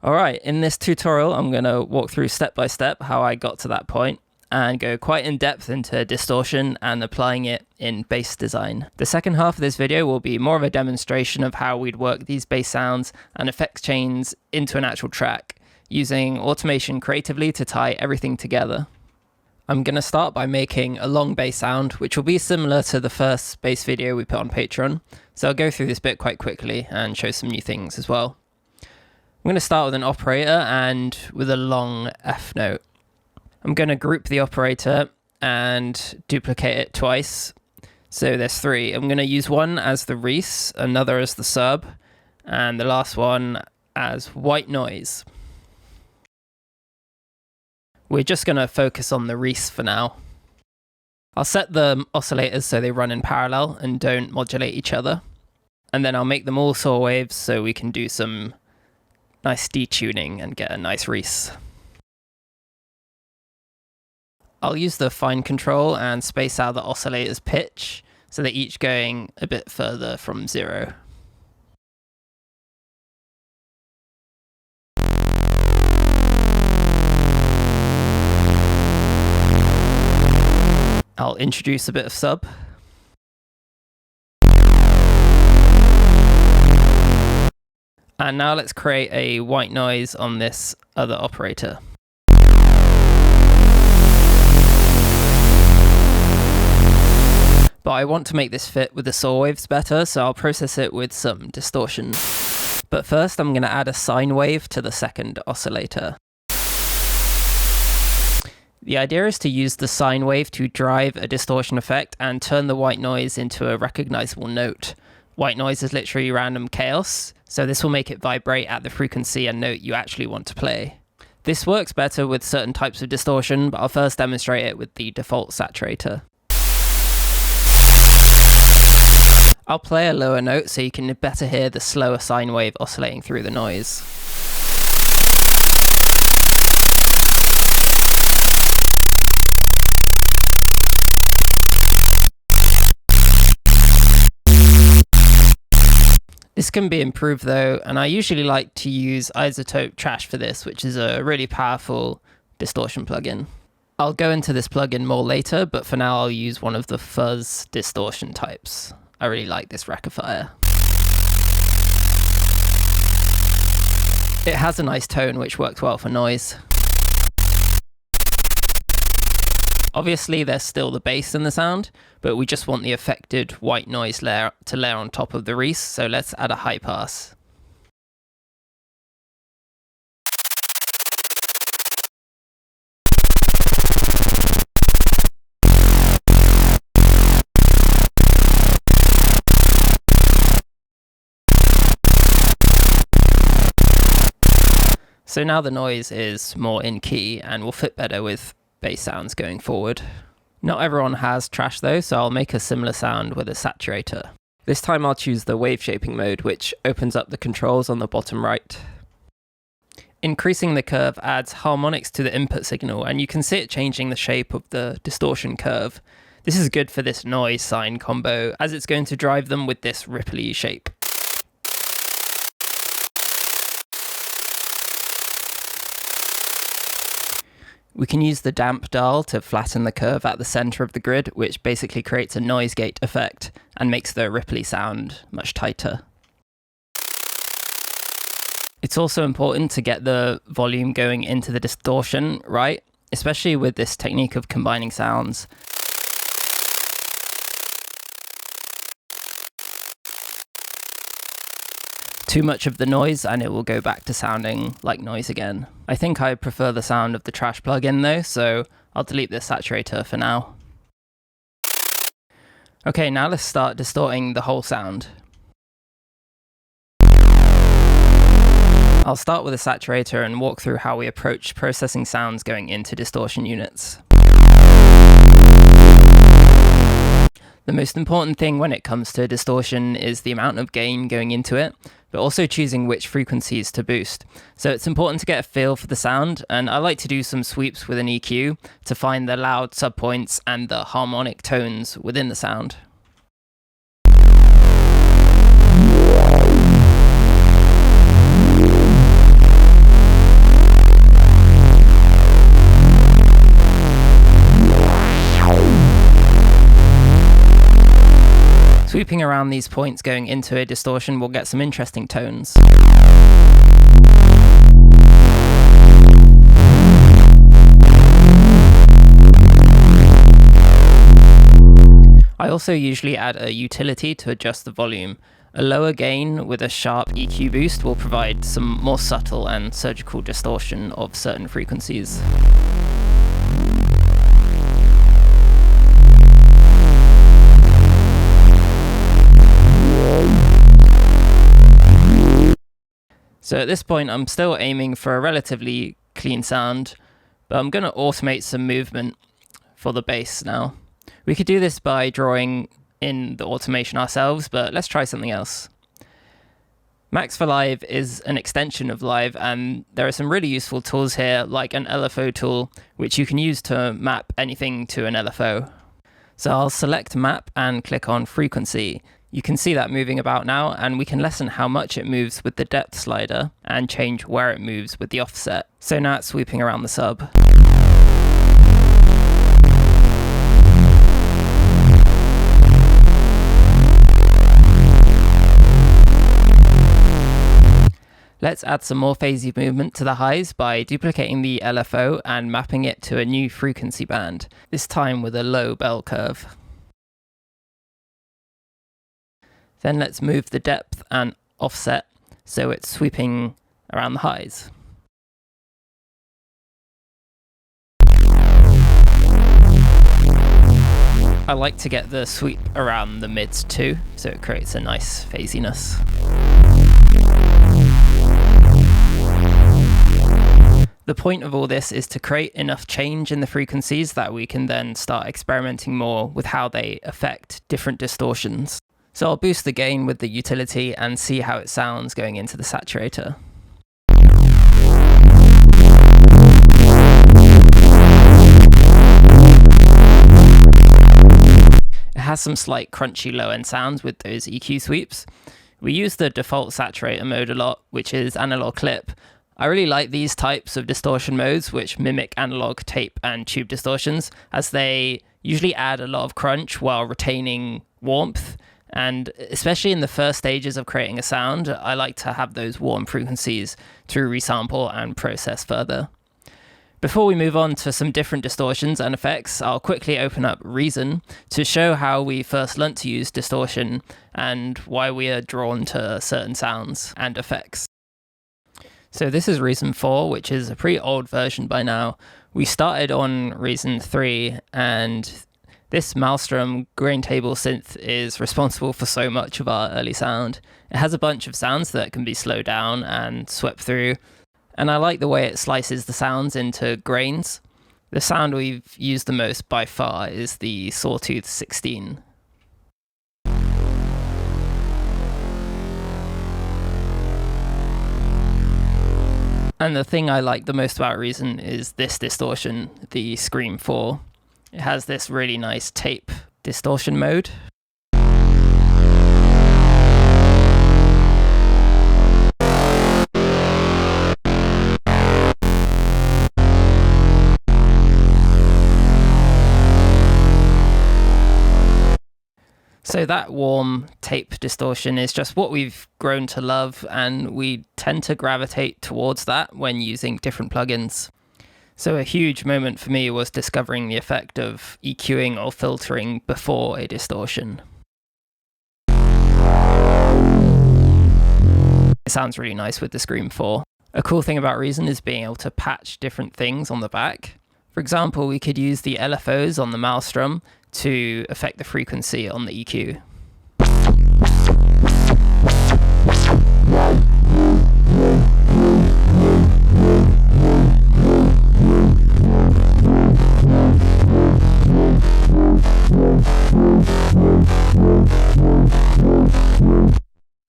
Alright, in this tutorial I'm going to walk through step by step how I got to that point and go quite in depth into distortion and applying it in bass design. The second half of this video will be more of a demonstration of how we'd work these bass sounds and effects chains into an actual track, using automation creatively to tie everything together. I'm going to start by making a long bass sound, which will be similar to the first bass video we put on Patreon, so I'll go through this bit quite quickly and show some new things as well. I'm going to start with an operator and with a long F note. I'm going to group the operator and duplicate it twice. So there's three. I'm going to use one as the Reese, another as the sub, and the last one as white noise. We're just going to focus on the Reese for now. I'll set the oscillators so they run in parallel and don't modulate each other. And then I'll make them all saw waves so we can do some nice detuning and get a nice Reese. I'll use the fine control and space out the oscillator's pitch so they're each going a bit further from zero. I'll introduce a bit of sub. And now let's create a white noise on this other operator. But I want to make this fit with the saw waves better, so I'll process it with some distortion. But first I'm going to add a sine wave to the second oscillator. The idea is to use the sine wave to drive a distortion effect and turn the white noise into a recognizable note. White noise is literally random chaos, so this will make it vibrate at the frequency and note you actually want to play. This works better with certain types of distortion, but I'll first demonstrate it with the default saturator. I'll play a lower note so you can better hear the slower sine wave oscillating through the noise. This can be improved though, and I usually like to use iZotope Trash for this, which is a really powerful distortion plugin. I'll go into this plugin more later, but for now I'll use one of the fuzz distortion types. I really like this rectifier. It has a nice tone which works well for noise. Obviously there's still the bass in the sound, but we just want the affected white noise layer to layer on top of the Reese, so let's add a high pass. So now the noise is more in key and will fit better with bass sounds going forward. Not everyone has Trash though, so I'll make a similar sound with a saturator. This time I'll choose the wave shaping mode, which opens up the controls on the bottom right. Increasing the curve adds harmonics to the input signal, and you can see it changing the shape of the distortion curve. This is good for this noise sine combo, as it's going to drive them with this ripply shape. We can use the damp dial to flatten the curve at the center of the grid, which basically creates a noise gate effect and makes the ripply sound much tighter. It's also important to get the volume going into the distortion right, especially with this technique of combining sounds. Too much of the noise and it will go back to sounding like noise again. I think I prefer the sound of the Trash plugin though, so I'll delete the saturator for now. Okay, now let's start distorting the whole sound. I'll start with a saturator and walk through how we approach processing sounds going into distortion units. The most important thing when it comes to distortion is the amount of gain going into it, but also choosing which frequencies to boost. So it's important to get a feel for the sound, and I like to do some sweeps with an EQ to find the loud subpoints and the harmonic tones within the sound. Swooping around these points going into a distortion will get some interesting tones. I also usually add a utility to adjust the volume. A lower gain with a sharp EQ boost will provide some more subtle and surgical distortion of certain frequencies. So at this point I'm still aiming for a relatively clean sound, but I'm going to automate some movement for the bass now. We could do this by drawing in the automation ourselves, but let's try something else. Max for Live is an extension of Live, and there are some really useful tools here, like an LFO tool, which you can use to map anything to an LFO. So I'll select Map and click on Frequency. You can see that moving about now, and we can lessen how much it moves with the depth slider and change where it moves with the offset. So now it's sweeping around the sub. Let's add some more phasey movement to the highs by duplicating the LFO and mapping it to a new frequency band, this time with a low bell curve. Then let's move the depth and offset so it's sweeping around the highs. I like to get the sweep around the mids too, so it creates a nice phasiness. The point of all this is to create enough change in the frequencies that we can then start experimenting more with how they affect different distortions. So I'll boost the gain with the utility and see how it sounds going into the saturator. It has some slight crunchy low-end sounds with those EQ sweeps. We use the default saturator mode a lot, which is analog clip. I really like these types of distortion modes which mimic analog tape and tube distortions, as they usually add a lot of crunch while retaining warmth, and especially in the first stages of creating a sound, I like to have those warm frequencies to resample and process further. Before we move on to some different distortions and effects, I'll quickly open up Reason to show how we first learnt to use distortion and why we are drawn to certain sounds and effects. So this is Reason 4, which is a pretty old version by now. We started on Reason 3, and this Maelstrom grain table synth is responsible for so much of our early sound. It has a bunch of sounds that can be slowed down and swept through, and I like the way it slices the sounds into grains. The sound we've used the most by far is the Sawtooth 16. And the thing I like the most about Reason is this distortion, the Scream 4. It has this really nice tape distortion mode. So that warm tape distortion is just what we've grown to love, and we tend to gravitate towards that when using different plugins. So a huge moment for me was discovering the effect of EQing or filtering before a distortion. It sounds really nice with the Scream 4. A cool thing about Reason is being able to patch different things on the back. For example, we could use the LFOs on the Maelstrom to affect the frequency on the EQ.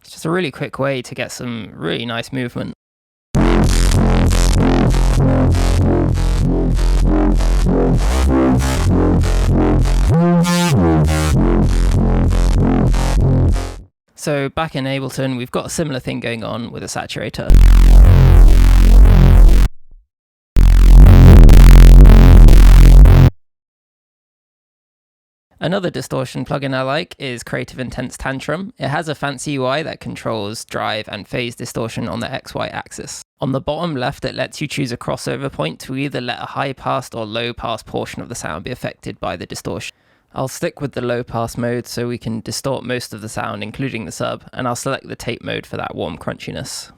It's just a really quick way to get some really nice movement. So back in Ableton, we've got a similar thing going on with a saturator. Another distortion plugin I like is Creative Intense Tantrum. It has a fancy UI that controls drive and phase distortion on the XY axis. On the bottom left, it lets you choose a crossover point to either let a high pass or low pass portion of the sound be affected by the distortion. I'll stick with the low pass mode so we can distort most of the sound, including the sub, and I'll select the tape mode for that warm crunchiness.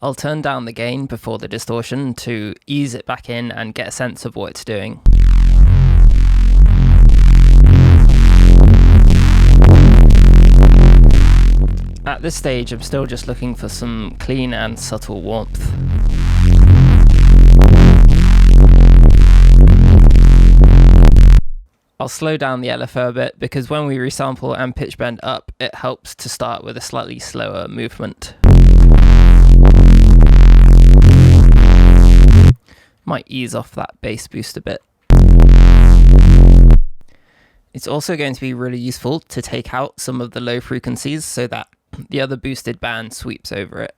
I'll turn down the gain before the distortion to ease it back in and get a sense of what it's doing. At this stage, I'm still just looking for some clean and subtle warmth. I'll slow down the LFO a bit because when we resample and pitch bend up, it helps to start with a slightly slower movement. Might ease off that bass boost a bit. It's also going to be really useful to take out some of the low frequencies so that the other boosted band sweeps over it.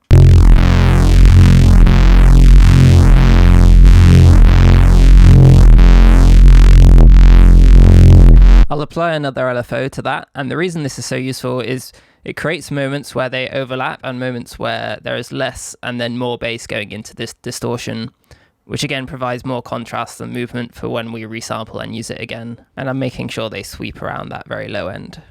I'll apply another LFO to that, and the reason this is so useful is it creates moments where they overlap and moments where there is less and then more bass going into this distortion, which again provides more contrast and movement for when we resample and use it again. And I'm making sure they sweep around that very low end.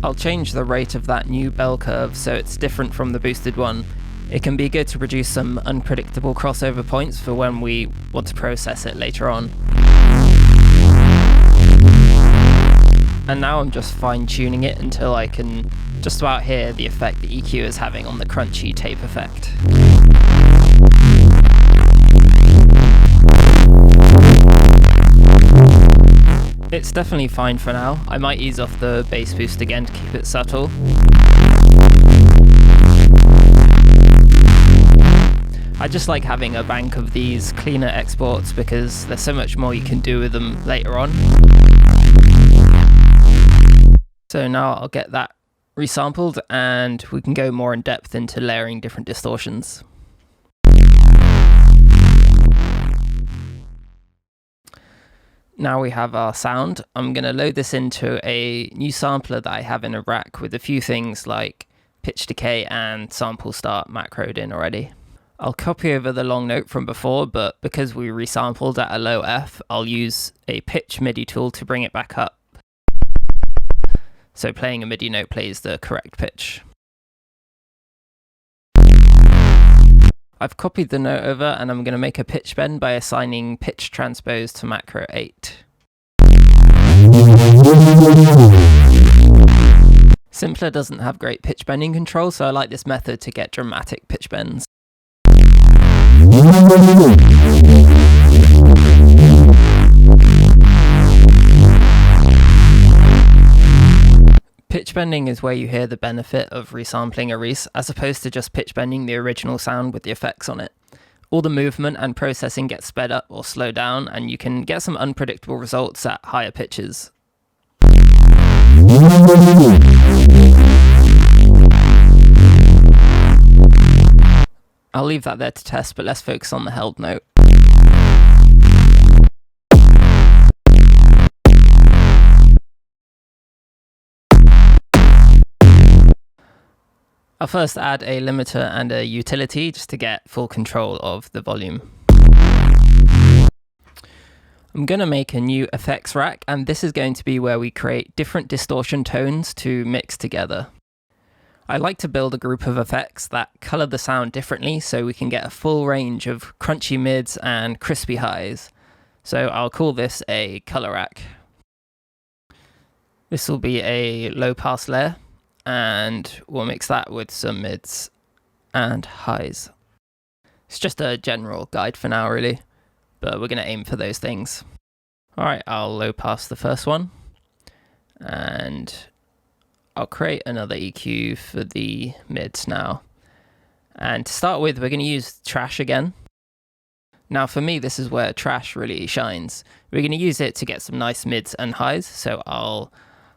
I'll change the rate of that new bell curve so it's different from the boosted one. It can be good to produce some unpredictable crossover points for when we want to process it later on. And now I'm just fine-tuning it until I can just about hear the effect the EQ is having on the crunchy tape effect. It's definitely fine for now. I might ease off the bass boost again to keep it subtle. I just like having a bank of these cleaner exports because there's so much more you can do with them later on. So now I'll get that resampled and we can go more in depth into layering different distortions. Now we have our sound. I'm going to load this into a new sampler that I have in a rack with a few things like pitch decay and sample start macroed in already. I'll copy over the long note from before, but because we resampled at a low F, I'll use a pitch MIDI tool to bring it back up. So playing a MIDI note plays the correct pitch. I've copied the note over and I'm going to make a pitch bend by assigning pitch transpose to macro 8. Simpler doesn't have great pitch bending control, so I like this method to get dramatic pitch bends. Pitch bending is where you hear the benefit of resampling a res, as opposed to just pitch bending the original sound with the effects on it. All the movement and processing gets sped up or slowed down, and you can get some unpredictable results at higher pitches. I'll leave that there to test, but let's focus on the held note. I'll first add a limiter and a utility just to get full control of the volume. I'm going to make a new effects rack, and this is going to be where we create different distortion tones to mix together. I like to build a group of effects that color the sound differently so we can get a full range of crunchy mids and crispy highs. So I'll call this a color rack. This will be a low pass layer, and we'll mix that with some mids and highs. It's just a general guide for now really, but we're going to aim for those things. Alright, I'll low pass the first one, and I'll create another EQ for the mids now. And to start with, we're going to use trash again. Now for me, this is where trash really shines. We're going to use it to get some nice mids and highs, so I'll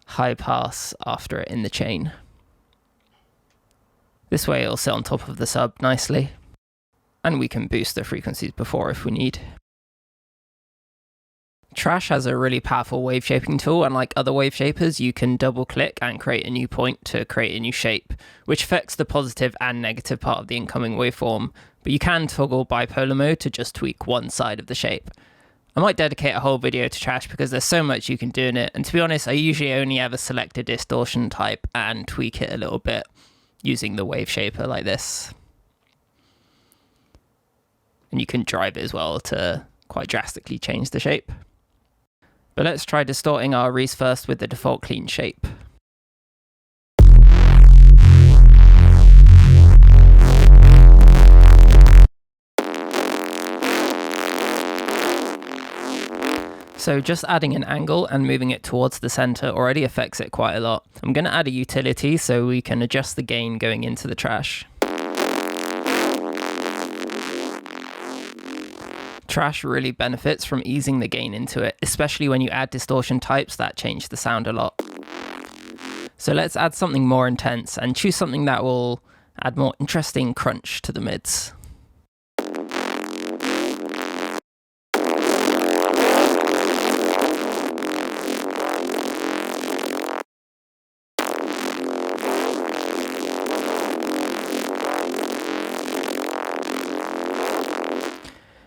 high pass after it in the chain. This way it'll sit on top of the sub nicely, and we can boost the frequencies before if we need. Trash has a really powerful wave shaping tool, and like other wave shapers, you can double click and create a new point to create a new shape, which affects the positive and negative part of the incoming waveform, but you can toggle bipolar mode to just tweak one side of the shape. I might dedicate a whole video to trash because there's so much you can do in it, and to be honest, I usually only ever select a distortion type and tweak it a little bit using the wave shaper like this. And you can drive it as well to quite drastically change the shape. But let's try distorting our Reese first with the default clean shape. So just adding an angle and moving it towards the center already affects it quite a lot. I'm going to add a utility so we can adjust the gain going into the trash. Trash really benefits from easing the gain into it, especially when you add distortion types that change the sound a lot. So let's add something more intense and choose something that will add more interesting crunch to the mids.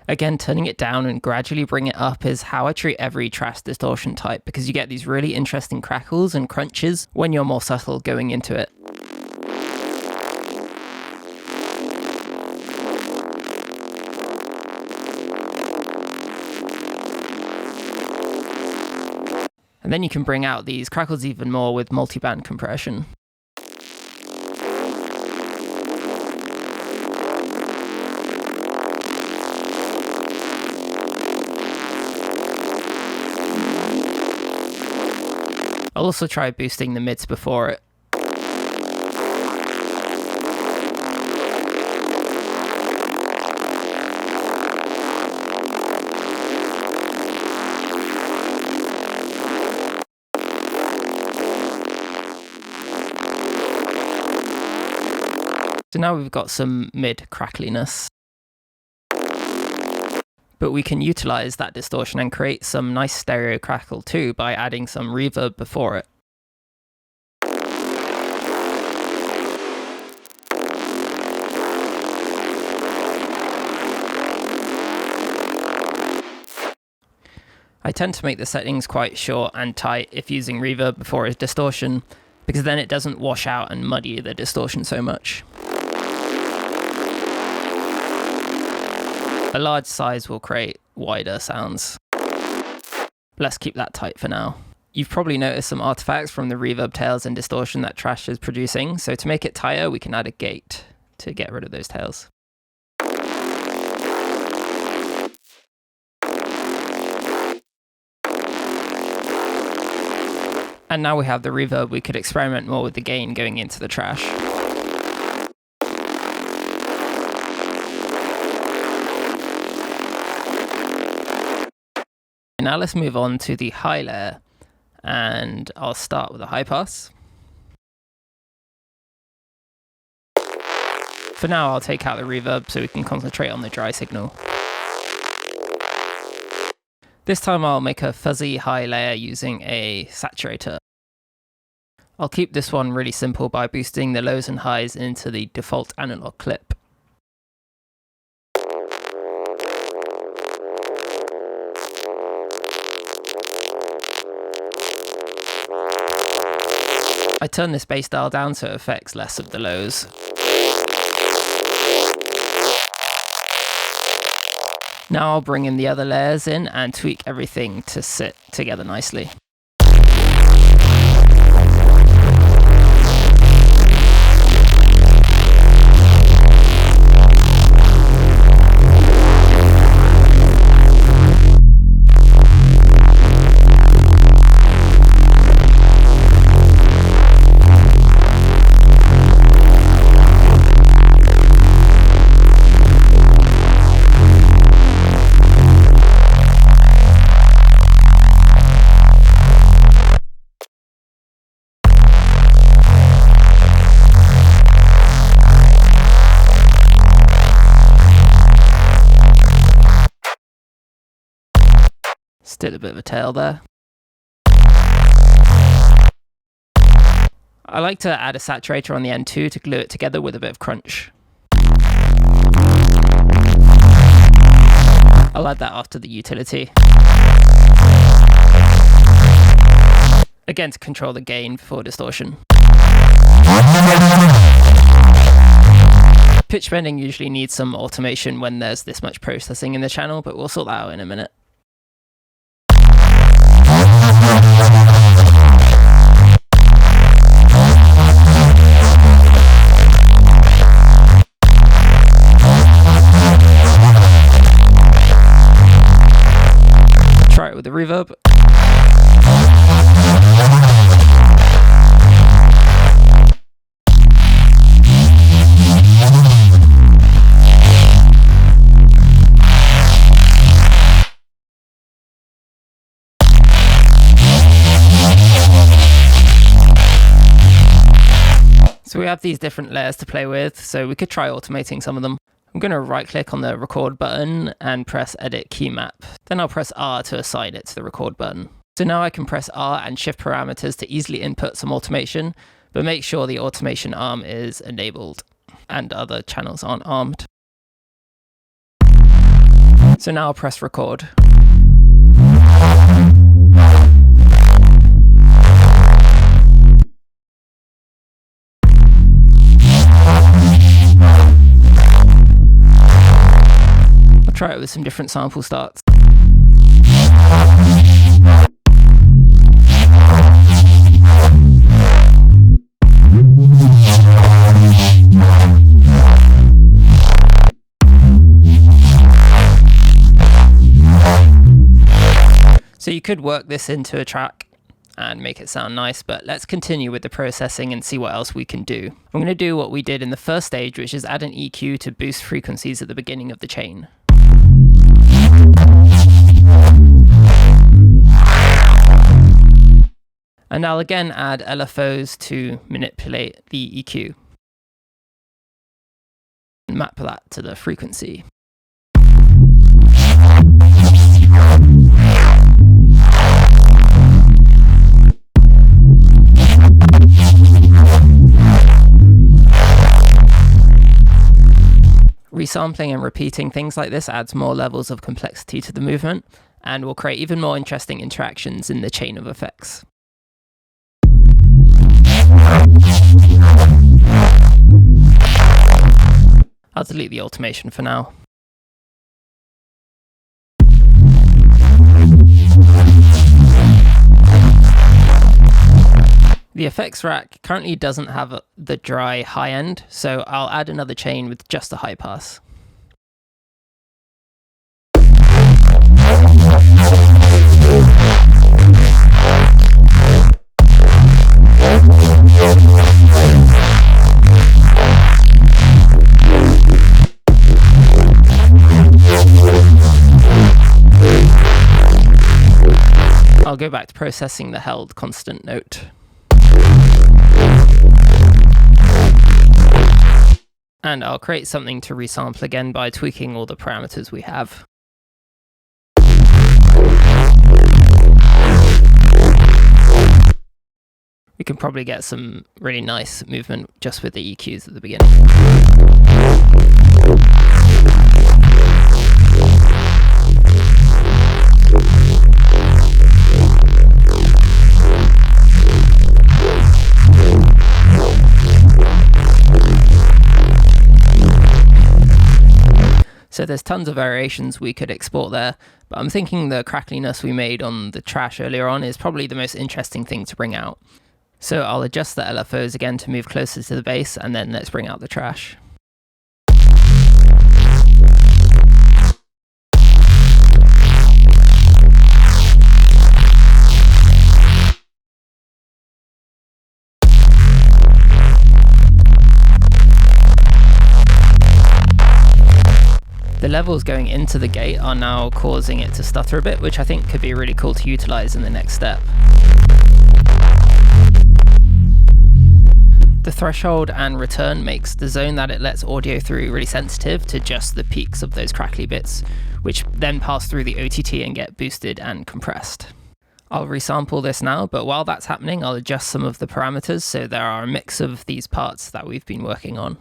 Again, turning it down and gradually bring it up is how I treat every trash distortion type, because you get these really interesting crackles and crunches when you're more subtle going into it. And then you can bring out these crackles even more with multiband compression. I'll also try boosting the mids before it. So now we've got some mid crackliness. But we can utilize that distortion and create some nice stereo crackle too by adding some reverb before it. I tend to make the settings quite short and tight if using reverb before a distortion, because then it doesn't wash out and muddy the distortion so much. A large size will create wider sounds. Let's keep that tight for now. You've probably noticed some artifacts from the reverb tails and distortion that trash is producing, so to make it tighter we can add a gate to get rid of those tails. And now we have the reverb, we could experiment more with the gain going into the trash. Now let's move on to the high layer, and I'll start with a high pass. For now I'll take out the reverb so we can concentrate on the dry signal. This time I'll make a fuzzy high layer using a saturator. I'll keep this one really simple by boosting the lows and highs into the default analog clip. I turn this bass dial down so it affects less of the lows. Now I'll bring in the other layers in and tweak everything to sit together nicely. Still a bit of a tail there. I like to add a saturator on the end too to glue it together with a bit of crunch. I'll add that after the utility. Again, to control the gain before distortion. Pitch bending usually needs some automation when there's this much processing in the channel, but we'll sort that out in a minute. Try it with the reverb. So we have these different layers to play with, so we could try automating some of them. I'm going to right click on the record button and press edit key map. Then I'll press R to assign it to the record button. So now I can press R and shift parameters to easily input some automation, but make sure the automation arm is enabled and other channels aren't armed. So now I'll press record. Try it with some different sample starts. So you could work this into a track and make it sound nice, but let's continue with the processing and see what else we can do. I'm going to do what we did in the first stage, which is add an EQ to boost frequencies at the beginning of the chain. And I'll again add LFOs to manipulate the EQ. Map that to the frequency. Resampling and repeating things like this adds more levels of complexity to the movement and will create even more interesting interactions in the chain of effects. I'll delete the automation for now. The effects rack currently doesn't have the dry high end, so I'll add another chain with just a high pass. I'll go back to processing the held constant note. And I'll create something to resample again by tweaking all the parameters we have. We can probably get some really nice movement just with the EQs at the beginning. So there's tons of variations we could export there, but I'm thinking the crackliness we made on the trash earlier on is probably the most interesting thing to bring out. So I'll adjust the LFOs again to move closer to the bass, and then let's bring out the trash. The levels going into the gate are now causing it to stutter a bit, which I think could be really cool to utilize in the next step. The threshold and return makes the zone that it lets audio through really sensitive to just the peaks of those crackly bits, which then pass through the OTT and get boosted and compressed. I'll resample this now, but while that's happening, I'll adjust some of the parameters so there are a mix of these parts that we've been working on.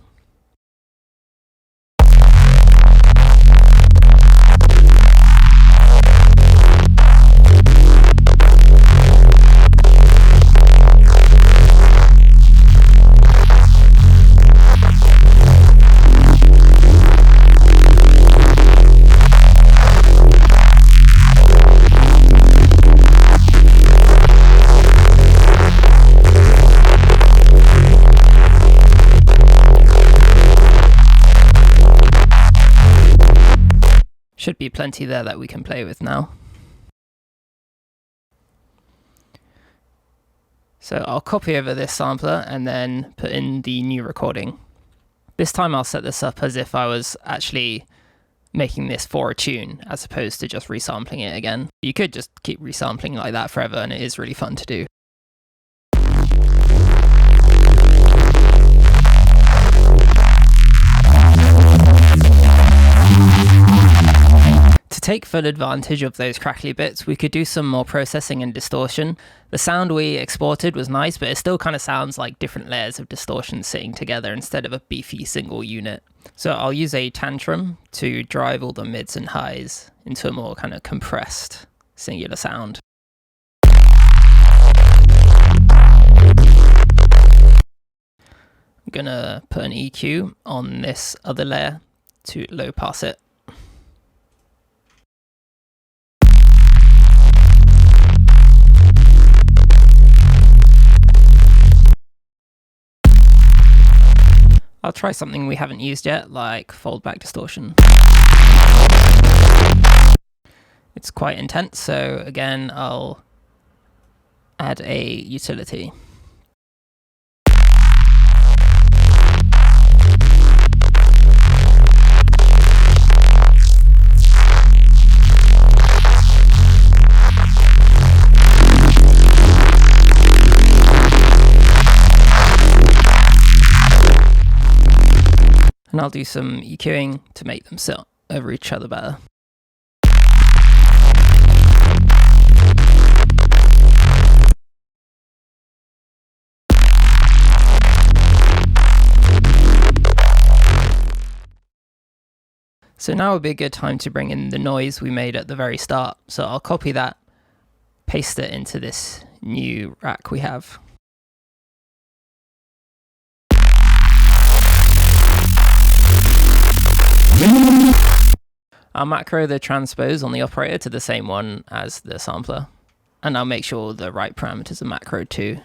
Should be plenty there that we can play with now. So I'll copy over this sampler and then put in the new recording. This time I'll set this up as if I was actually making this for a tune as opposed to just resampling it again. You could just keep resampling like that forever, and it is really fun to do. To take full advantage of those crackly bits, we could do some more processing and distortion. The sound we exported was nice, but it still kind of sounds like different layers of distortion sitting together instead of a beefy single unit. So I'll use a tantrum to drive all the mids and highs into a more kind of compressed singular sound. I'm gonna put an EQ on this other layer to low pass it. I'll try something we haven't used yet, like foldback distortion. It's quite intense, so again, I'll add a utility. And I'll do some EQing to make them sit over each other better. So now would be a good time to bring in the noise we made at the very start. So I'll copy that, paste it into this new rack we have. I'll macro the transpose on the operator to the same one as the sampler, and I'll make sure the right parameters are macroed too.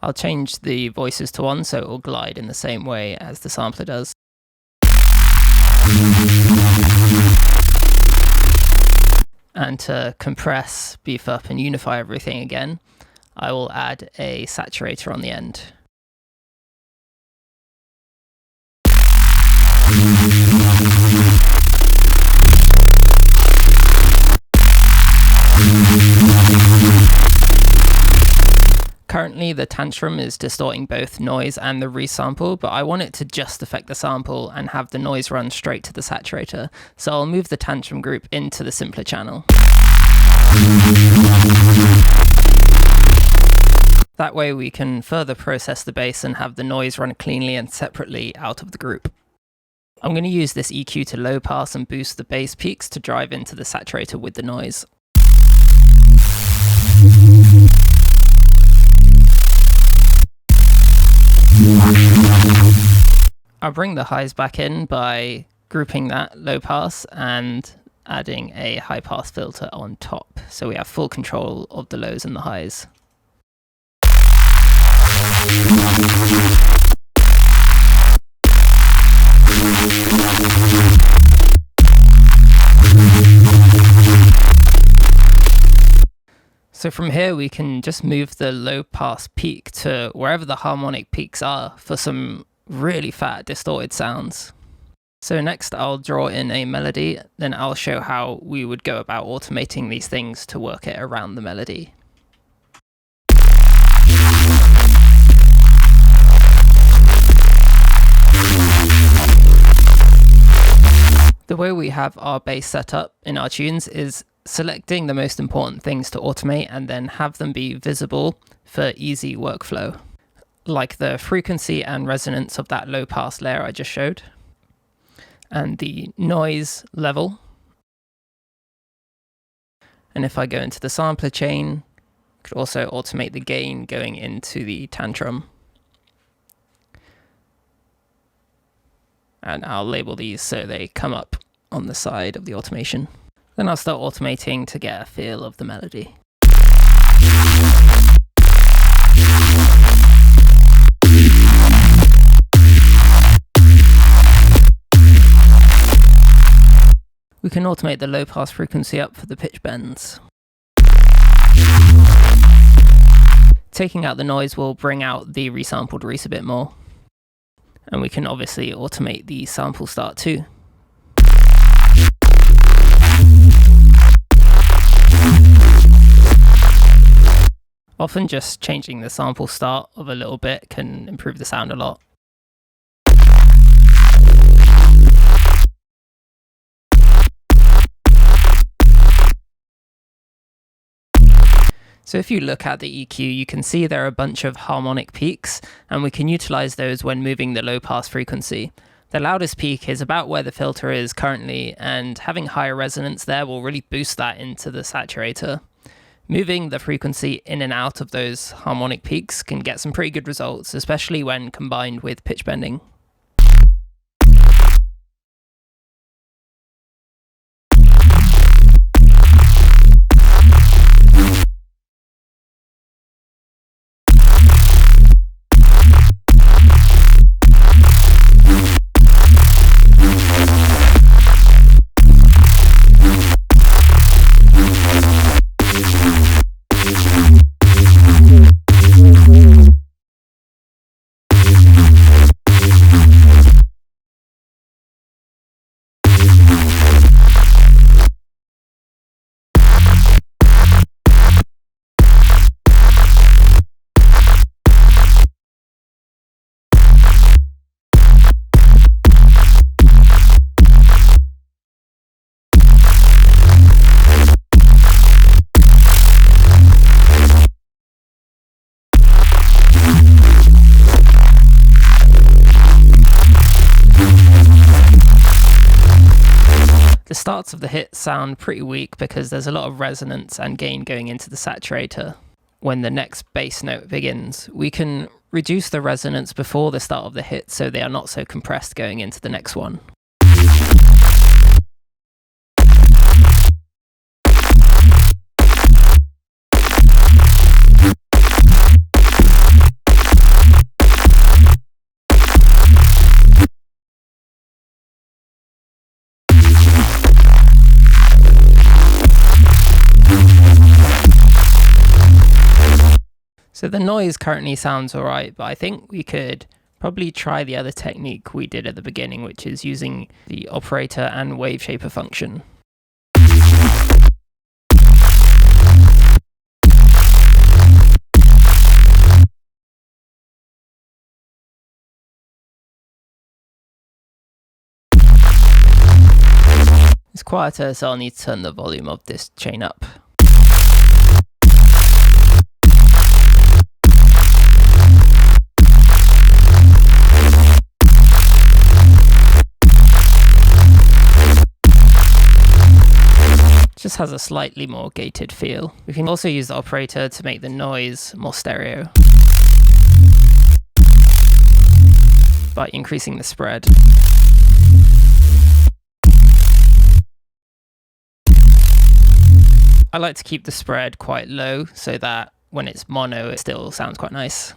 I'll change the voices to 1 so it will glide in the same way as the sampler does. And to compress, beef up and unify everything again, I will add a saturator on the end. Currently the tantrum is distorting both noise and the resample, but I want it to just affect the sample and have the noise run straight to the saturator, so I'll move the tantrum group into the simpler channel. That way we can further process the bass and have the noise run cleanly and separately out of the group. I'm going to use this EQ to low pass and boost the bass peaks to drive into the saturator with the noise. I'll bring the highs back in by grouping that low pass and adding a high pass filter on top, so we have full control of the lows and the highs. So from here we can just move the low pass peak to wherever the harmonic peaks are for some really fat distorted sounds. So next I'll draw in a melody, then I'll show how we would go about automating these things to work it around the melody. way we have our bass set up in our tunes is selecting the most important things to automate and then have them be visible for easy workflow, like the frequency and resonance of that low pass layer I just showed, and the noise level. And if I go into the sampler chain, I could also automate the gain going into the tantrum. And I'll label these so they come up on the side of the automation. Then I'll start automating to get a feel of the melody. We can automate the low pass frequency up for the pitch bends. Taking out the noise will bring out the resampled Reese a bit more. And we can obviously automate the sample start too. Often just changing the sample start of a little bit can improve the sound a lot. So if you look at the EQ, you can see there are a bunch of harmonic peaks, and we can utilize those when moving the low pass frequency. The loudest peak is about where the filter is currently, and having higher resonance there will really boost that into the saturator. Moving the frequency in and out of those harmonic peaks can get some pretty good results, especially when combined with pitch bending. The starts of the hits sound pretty weak because there's a lot of resonance and gain going into the saturator. When the next bass note begins, we can reduce the resonance before the start of the hit so they are not so compressed going into the next one. So the noise currently sounds alright, but I think we could probably try the other technique we did at the beginning, which is using the operator and wave shaper function. It's quieter, so I'll need to turn the volume of this chain up. Just has a slightly more gated feel. We can also use the operator to make the noise more stereo by increasing the spread. I like to keep the spread quite low so that when it's mono it still sounds quite nice.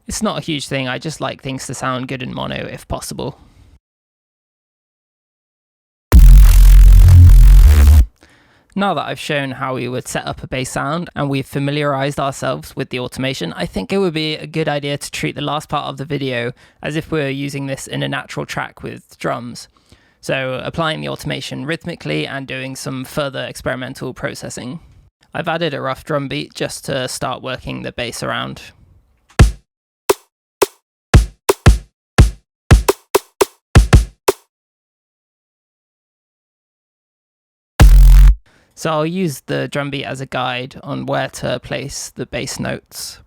It's not a huge thing, I just like things to sound good in mono if possible. Now that I've shown how we would set up a bass sound and we've familiarized ourselves with the automation, I think it would be a good idea to treat the last part of the video as if we were using this in a natural track with drums. So applying the automation rhythmically and doing some further experimental processing. I've added a rough drum beat just to start working the bass around. So I'll use the drum beat as a guide on where to place the bass notes.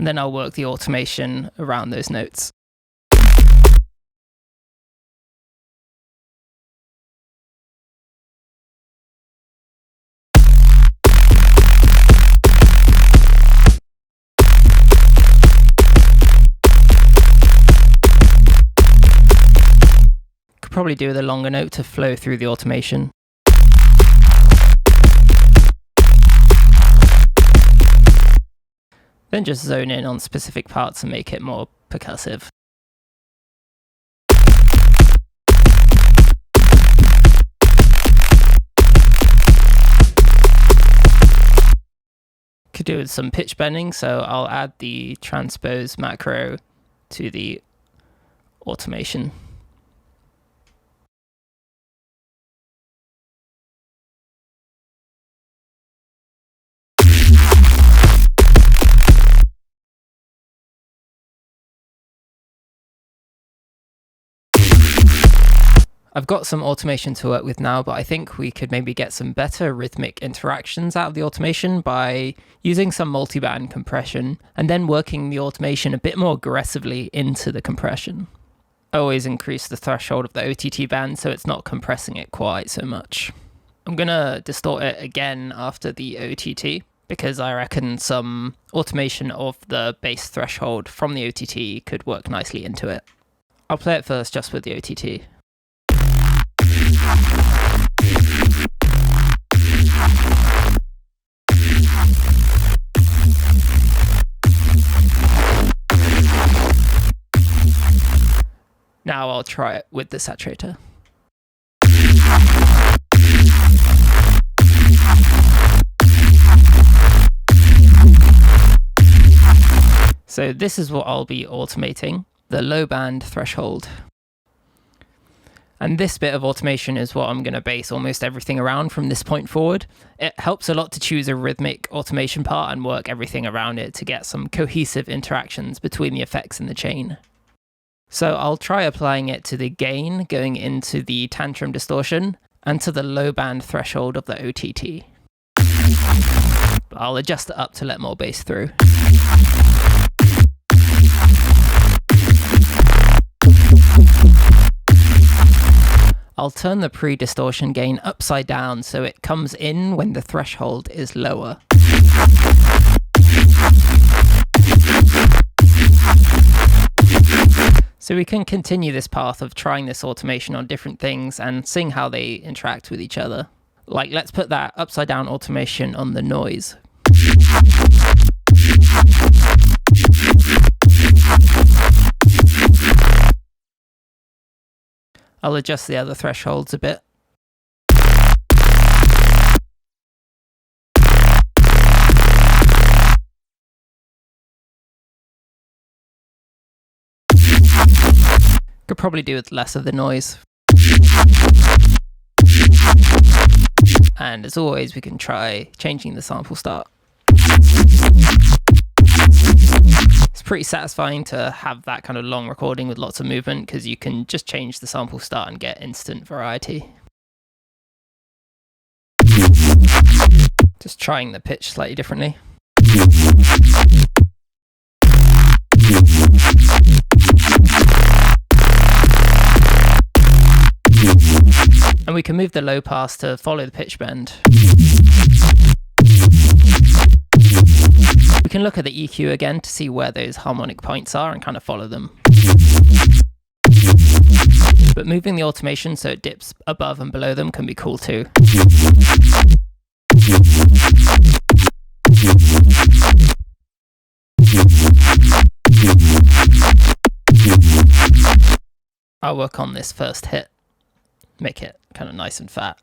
And then I'll work the automation around those notes. Could probably do with a longer note to flow through the automation. Then just zone in on specific parts and make it more percussive. Could do with some pitch bending, so I'll add the transpose macro to the automation. I've got some automation to work with now, but I think we could maybe get some better rhythmic interactions out of the automation by using some multiband compression and then working the automation a bit more aggressively into the compression. I always increase the threshold of the OTT band so it's not compressing it quite so much. I'm gonna distort it again after the OTT because I reckon some automation of the bass threshold from the OTT could work nicely into it. I'll play it first just with the OTT. Now I'll try it with the saturator. So this is what I'll be automating, the low band threshold. And this bit of automation is what I'm going to base almost everything around from this point forward. It helps a lot to choose a rhythmic automation part and work everything around it to get some cohesive interactions between the effects in the chain. So I'll try applying it to the gain going into the tantrum distortion and to the low band threshold of the OTT. But I'll adjust it up to let more bass through. I'll turn the pre-distortion gain upside down so it comes in when the threshold is lower. So we can continue this path of trying this automation on different things and seeing how they interact with each other. Like, let's put that upside down automation on the noise. I'll adjust the other thresholds a bit. Could probably do with less of the noise. And as always, we can try changing the sample start. It's pretty satisfying to have that kind of long recording with lots of movement because you can just change the sample start and get instant variety. Just trying the pitch slightly differently. And we can move the low pass to follow the pitch bend. We can look at the EQ again to see where those harmonic points are and kind of follow them. But moving the automation so it dips above and below them can be cool too. I'll work on this first hit, make it kind of nice and fat.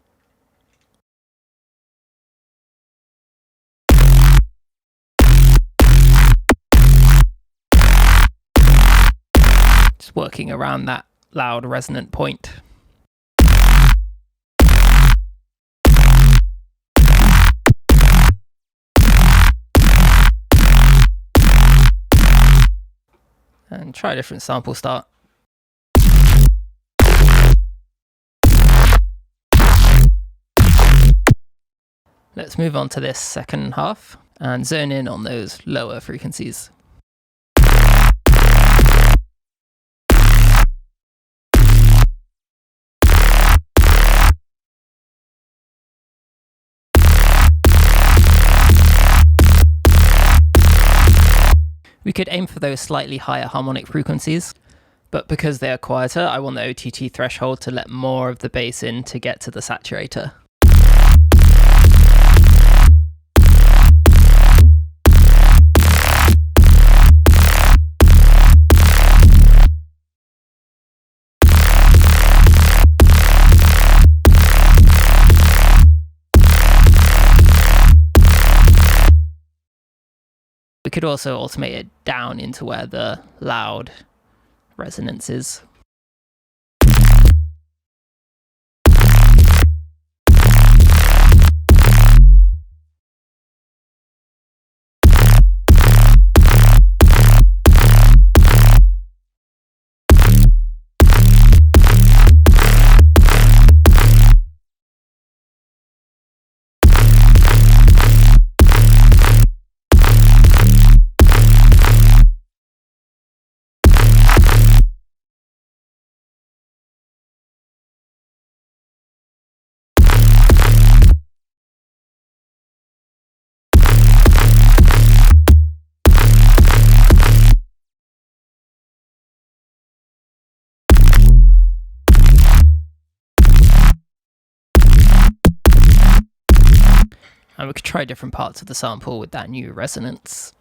Just working around that loud resonant point. And try a different sample start. Let's move on to this second half and zone in on those lower frequencies. We could aim for those slightly higher harmonic frequencies, but because they are quieter, I want the OTT threshold to let more of the bass in to get to the saturator. We could also automate it down into where the loud resonance is. And we could try different parts of the sample with that new resonance.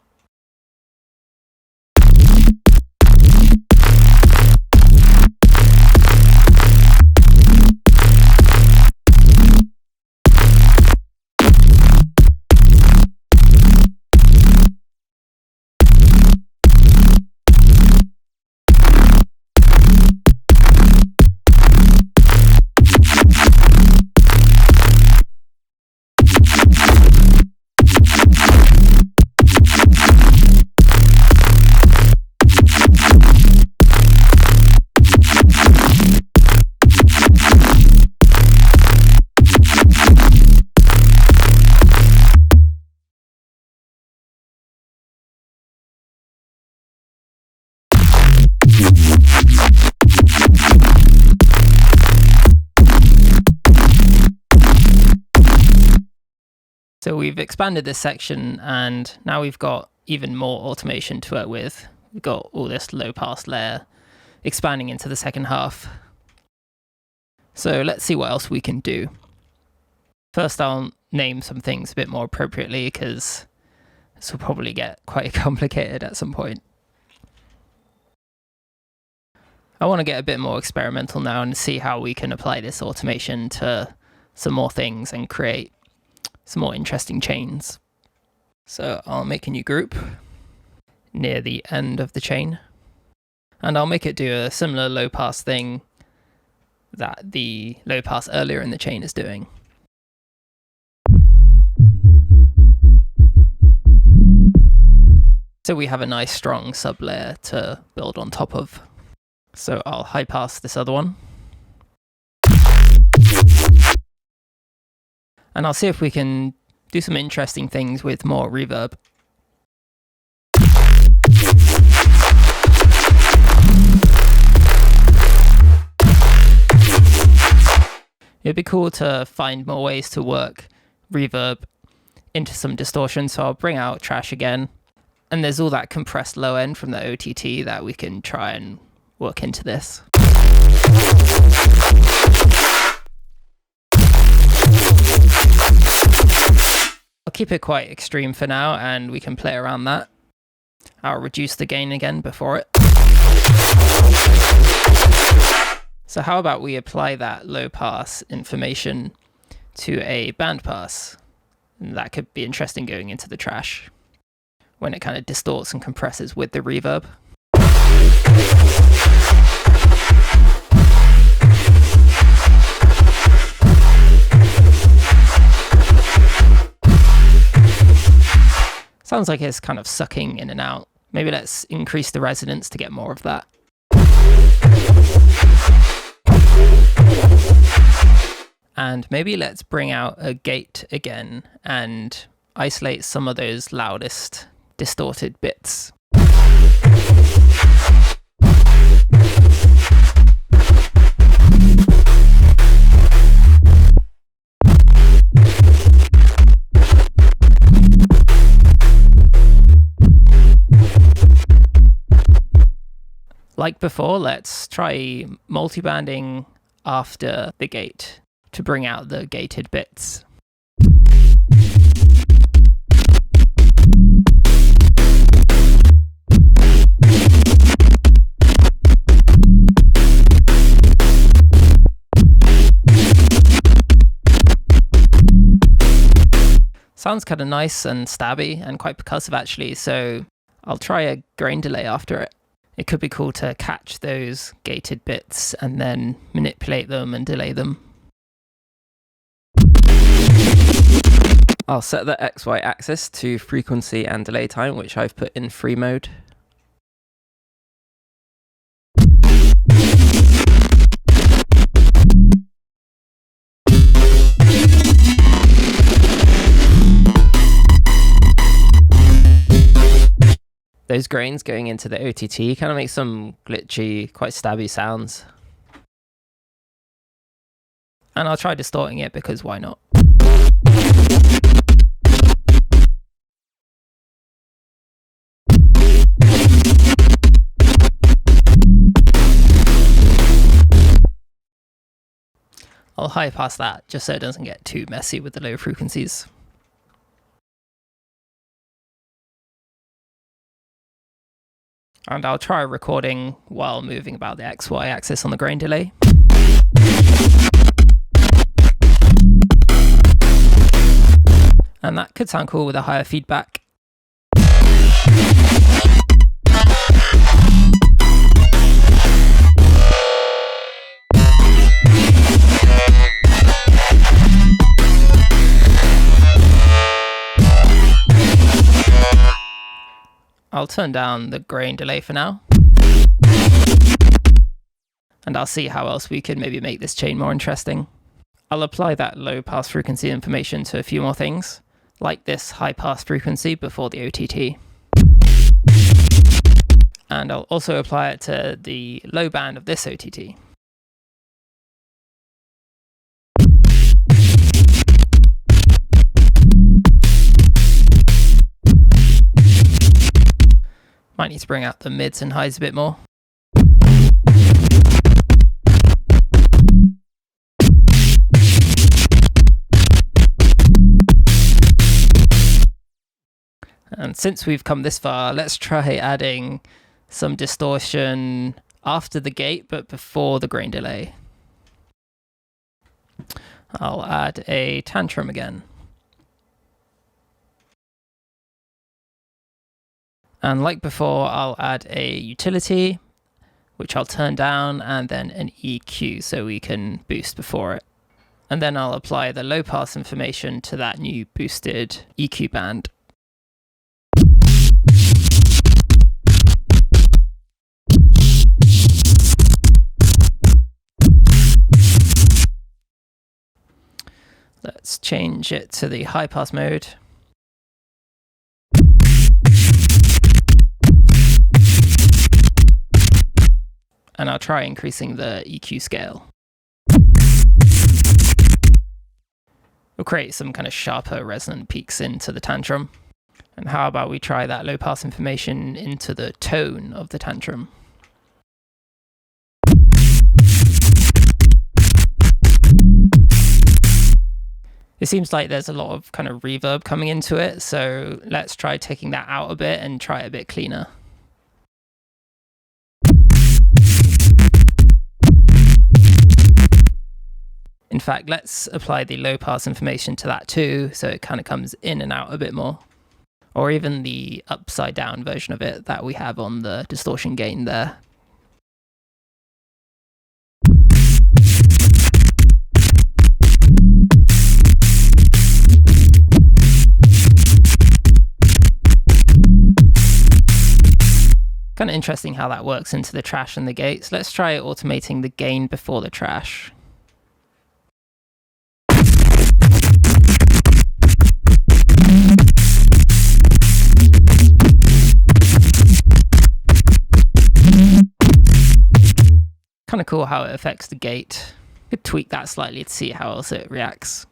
So we've expanded this section and now we've got even more automation to work with. We've got all this low pass layer expanding into the second half. So let's see what else we can do. First, I'll name some things a bit more appropriately because this will probably get quite complicated at some point. I want to get a bit more experimental now and see how we can apply this automation to some more things and create some more interesting chains. So I'll make a new group near the end of the chain, and I'll make it do a similar low pass thing that the low pass earlier in the chain is doing. So we have a nice strong sub layer to build on top of. So I'll high pass this other one. And I'll see if we can do some interesting things with more reverb. It'd be cool to find more ways to work reverb into some distortion, so I'll bring out trash again. And there's all that compressed low end from the OTT that we can try and work into this. I'll keep it quite extreme for now, and we can play around that. I'll reduce the gain again before it. So how about we apply that low pass information to a band pass? And that could be interesting going into the trash, when it kind of distorts and compresses with the reverb. Sounds like it's kind of sucking in and out. Maybe let's increase the resonance to get more of that. And maybe let's bring out a gate again and isolate some of those loudest distorted bits. Like before, let's try multibanding after the gate to bring out the gated bits. Sounds kind of nice and stabby and quite percussive actually, so I'll try a grain delay after it. It could be cool to catch those gated bits and then manipulate them and delay them. I'll set the XY axis to frequency and delay time, which I've put in free mode. Those grains going into the OTT kind of make some glitchy, quite stabby sounds. And I'll try distorting it because why not? I'll high pass that just so it doesn't get too messy with the low frequencies. And I'll try recording while moving about the XY axis on the grain delay. And that could sound cool with a higher feedback. I'll turn down the grain delay for now. And I'll see how else we could maybe make this chain more interesting. I'll apply that low pass frequency information to a few more things, like this high pass frequency before the OTT. And I'll also apply it to the low band of this OTT. Might need to bring out the mids and highs a bit more. And since we've come this far, let's try adding some distortion after the gate, but before the grain delay. I'll add a tantrum again. And like before, I'll add a utility, which I'll turn down, and then an EQ so we can boost before it. And then I'll apply the low pass information to that new boosted EQ band. Let's change it to the high pass mode. And I'll try increasing the EQ scale. We'll create some kind of sharper resonant peaks into the tantrum. And how about we try that low pass information into the tone of the tantrum? It seems like there's a lot of kind of reverb coming into it, so let's try taking that out a bit and try it a bit cleaner. In fact, let's apply the low pass information to that too, so it kind of comes in and out a bit more. Or even the upside down version of it that we have on the distortion gain there. Kind of interesting how that works into the trash and the gates. Let's try automating the gain before the trash. Kind of cool how it affects the gate. Could tweak that slightly to see how else it reacts.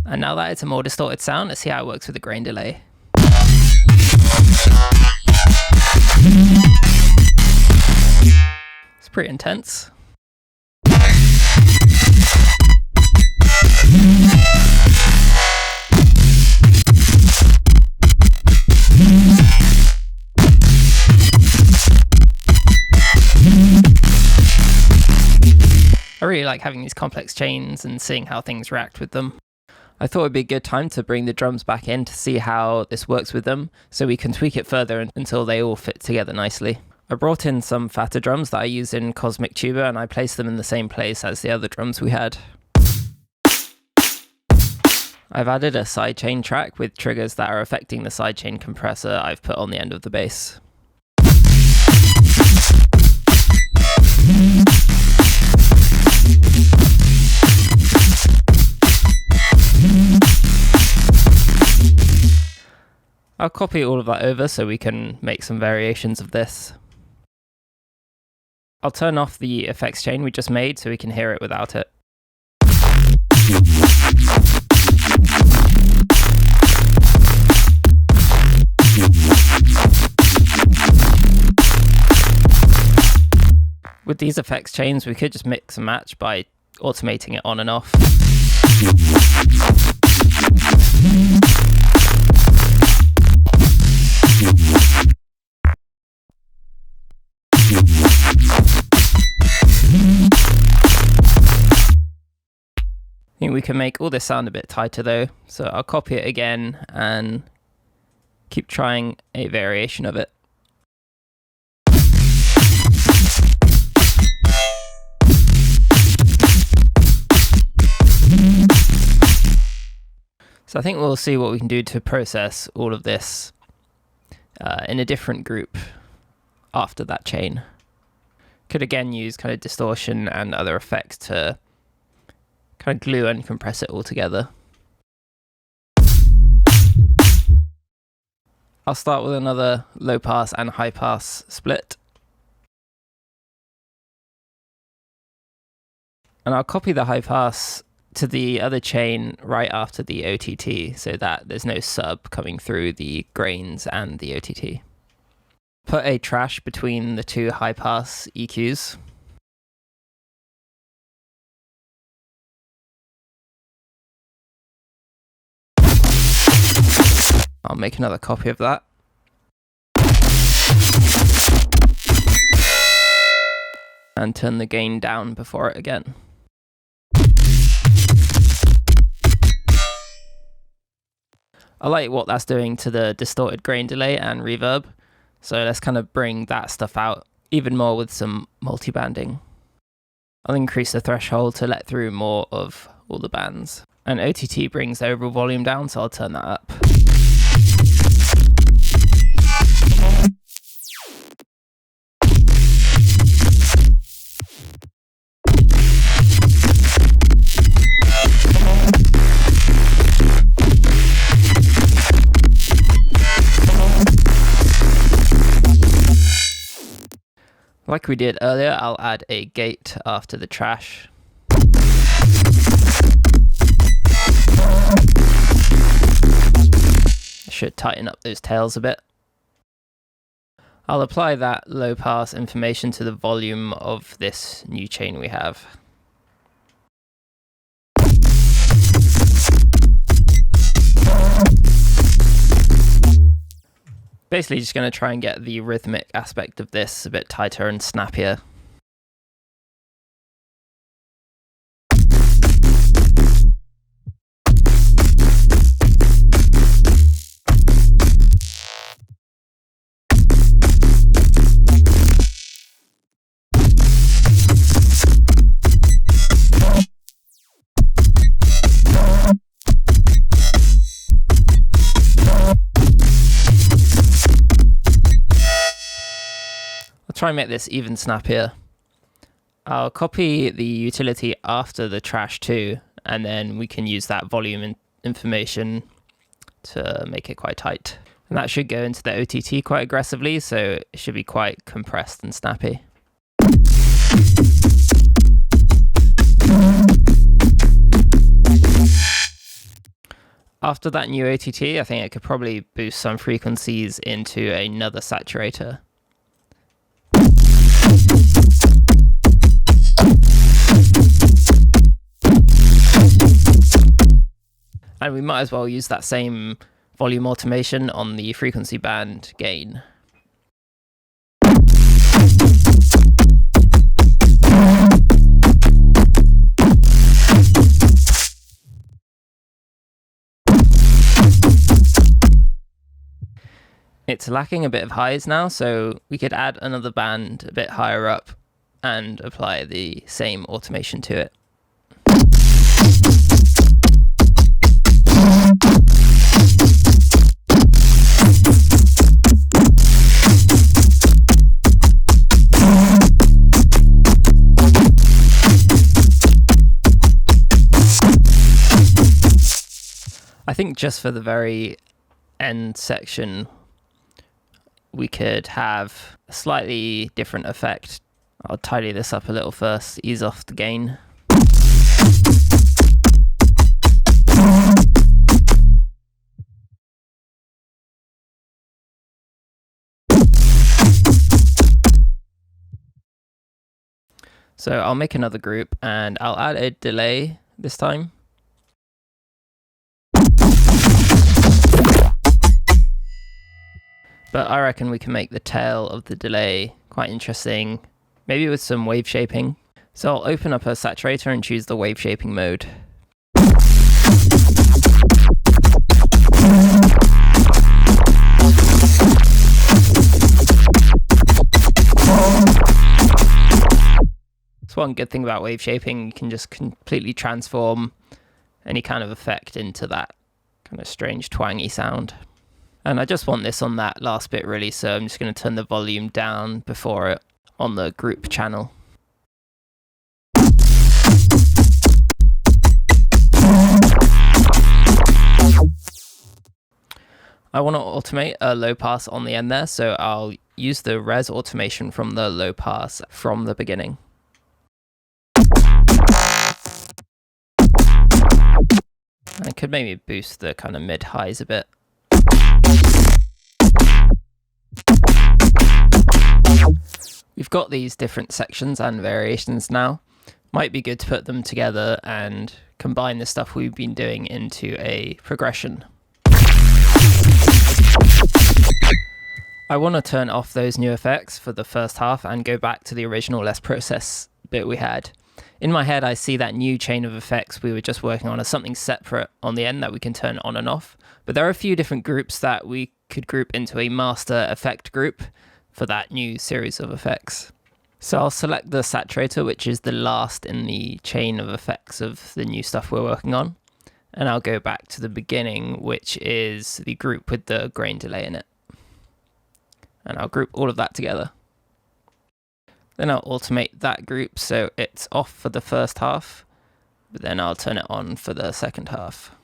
And now that it's a more distorted sound, let's see how it works with the grain delay. It's pretty intense. I really like having these complex chains and seeing how things react with them. I thought it'd be a good time to bring the drums back in to see how this works with them, so we can tweak it further until they all fit together nicely. I brought in some fatter drums that I used in Cosmic Tuba and I placed them in the same place as the other drums we had. I've added a sidechain track with triggers that are affecting the sidechain compressor I've put on the end of the bass. I'll copy all of that over so we can make some variations of this. I'll turn off the effects chain we just made so we can hear it without it. With these effects chains, we could just mix and match by automating it on and off. I think we can make all this sound a bit tighter though, so I'll copy it again and keep trying a variation of it. So I think we'll see what we can do to process all of this in a different group after that chain. Could again use kind of distortion and other effects to kind of glue and compress it all together. I'll start with another low pass and high pass split. And I'll copy the high pass to the other chain right after the OTT so that there's no sub coming through the grains and the OTT. Put a trash between the two high pass EQs. I'll make another copy of that. And turn the gain down before it again. I like what that's doing to the distorted grain delay and reverb, so let's kind of bring that stuff out even more with some multi-banding. I'll increase the threshold to let through more of all the bands. And OTT brings the overall volume down, so I'll turn that up. Like we did earlier, I'll add a gate after the trash. I should tighten up those tails a bit. I'll apply that low pass information to the volume of this new chain we have. Basically just going to try and get the rhythmic aspect of this a bit tighter and snappier. Try and make this even snappier. I'll copy the utility after the trash too, and then we can use that volume information to make it quite tight. And that should go into the OTT quite aggressively, so it should be quite compressed and snappy. After that new OTT, I think I could probably boost some frequencies into another saturator. And we might as well use that same volume automation on the frequency band gain. It's lacking a bit of highs now, so we could add another band a bit higher up and apply the same automation to it. I think just for the very end section, we could have a slightly different effect. I'll tidy this up a little first, ease off the gain. So I'll make another group and I'll add a delay this time. But I reckon we can make the tail of the delay quite interesting, maybe with some wave shaping. So I'll open up a saturator and choose the wave shaping mode. So one good thing about wave shaping, you can just completely transform any kind of effect into that kind of strange twangy sound. And I just want this on that last bit really, so I'm just going to turn the volume down before it on the group channel. I want to automate a low pass on the end there, so I'll use the res automation from the low pass from the beginning. I could maybe boost the kind of mid-highs a bit. We've got these different sections and variations now. Might be good to put them together and combine the stuff we've been doing into a progression. I want to turn off those new effects for the first half and go back to the original less process bit we had. In my head, I see that new chain of effects we were just working on as something separate on the end that we can turn on and off. But there are a few different groups that we could group into a master effect group for that new series of effects. So I'll select the saturator, which is the last in the chain of effects of the new stuff we're working on. And I'll go back to the beginning, which is the group with the grain delay in it. And I'll group all of that together. Then I'll automate that group so it's off for the first half, but then I'll turn it on for the second half.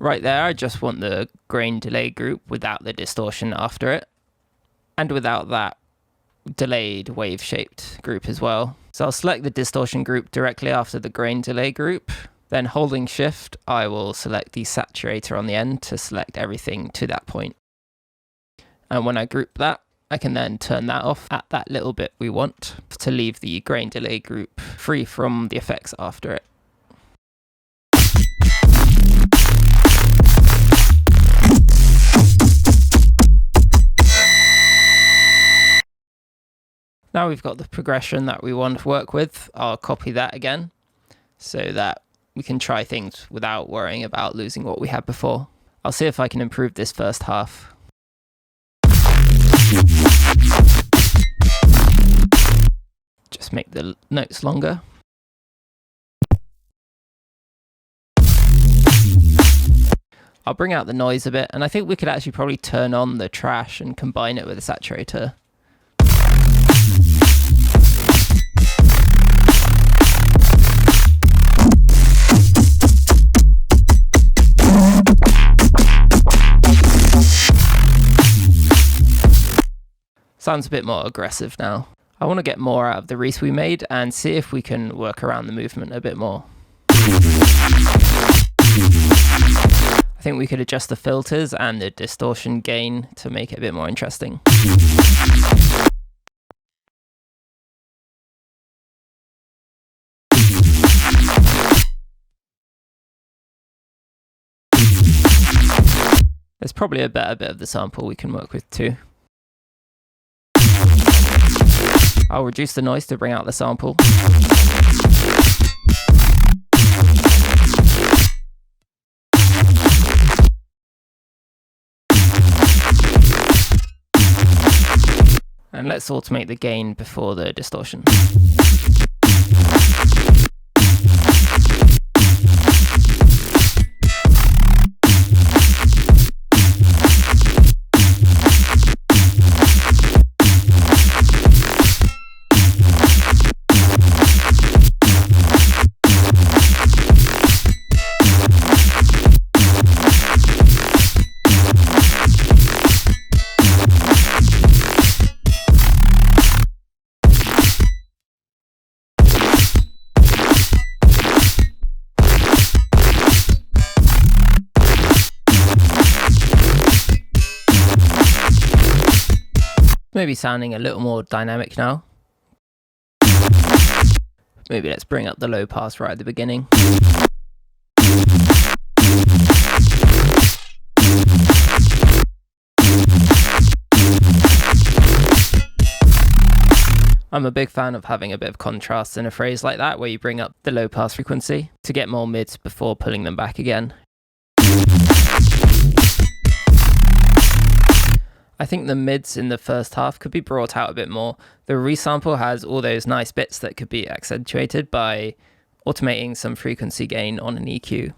Right there, I just want the grain delay group without the distortion after it, and without that delayed wave-shaped group as well. So I'll select the distortion group directly after the grain delay group. Then holding shift, I will select the saturator on the end to select everything to that point. And when I group that, I can then turn that off at that little bit we want to leave the grain delay group free from the effects after it. Now we've got the progression that we want to work with, I'll copy that again so that we can try things without worrying about losing what we had before. I'll see if I can improve this first half. Just make the notes longer. I'll bring out the noise a bit, and I think we could actually probably turn on the trash and combine it with the saturator. Sounds a bit more aggressive now. I want to get more out of the wreath we made and see if we can work around the movement a bit more. I think we could adjust the filters and the distortion gain to make it a bit more interesting. There's probably a better bit of the sample we can work with too. I'll reduce the noise to bring out the sample. And let's automate the gain before the distortion. Maybe sounding a little more dynamic now. Maybe let's bring up the low pass right at the beginning. I'm a big fan of having a bit of contrast in a phrase like that, where you bring up the low pass frequency to get more mids before pulling them back again. I think the mids in the first half could be brought out a bit more. The resample has all those nice bits that could be accentuated by automating some frequency gain on an EQ.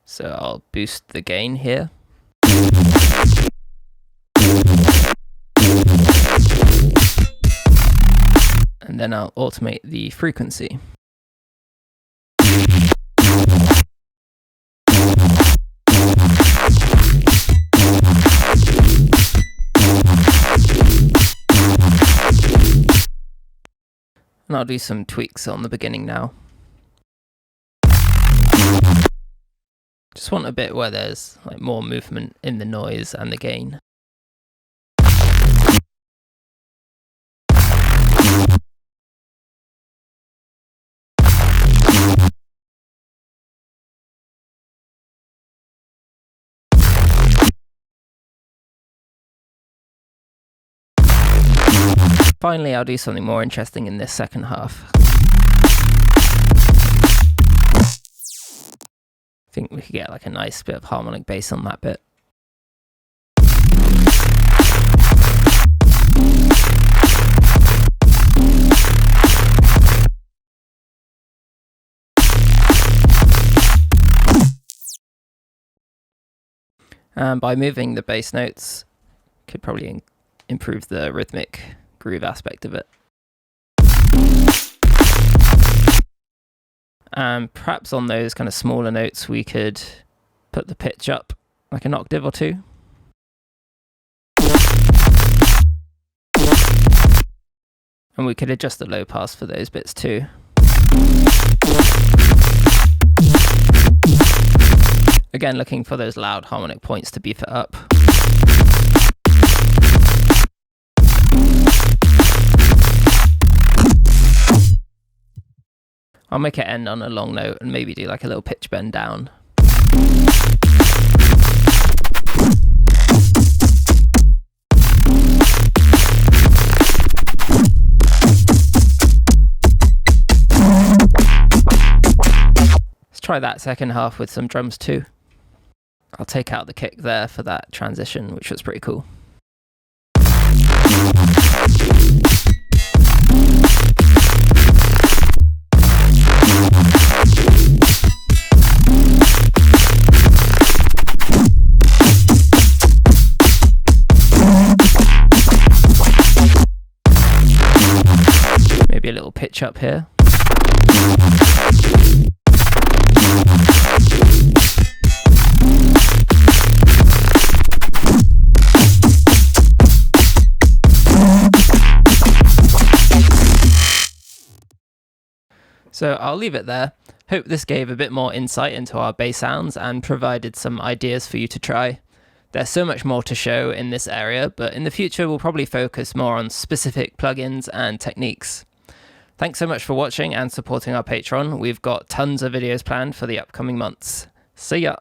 So I'll boost the gain here. And then I'll automate the frequency. And I'll do some tweaks on the beginning now. Just want a bit where there's like more movement in the noise and the gain. Finally, I'll do something more interesting in this second half. I think we could get like a nice bit of harmonic bass on that bit. And by moving the bass notes, could probably improve the rhythmic groove aspect of it. And perhaps on those kind of smaller notes, we could put the pitch up like an octave or two. And we could adjust the low pass for those bits too. Again, looking for those loud harmonic points to beef it up. I'll make it end on a long note and maybe do like a little pitch bend down. Let's try that second half with some drums too. I'll take out the kick there for that transition, which was pretty cool. Maybe a little pitch up here. So I'll leave it there. Hope this gave a bit more insight into our bass sounds and provided some ideas for you to try. There's so much more to show in this area, but in the future we'll probably focus more on specific plugins and techniques. Thanks so much for watching and supporting our Patreon. We've got tons of videos planned for the upcoming months. See ya!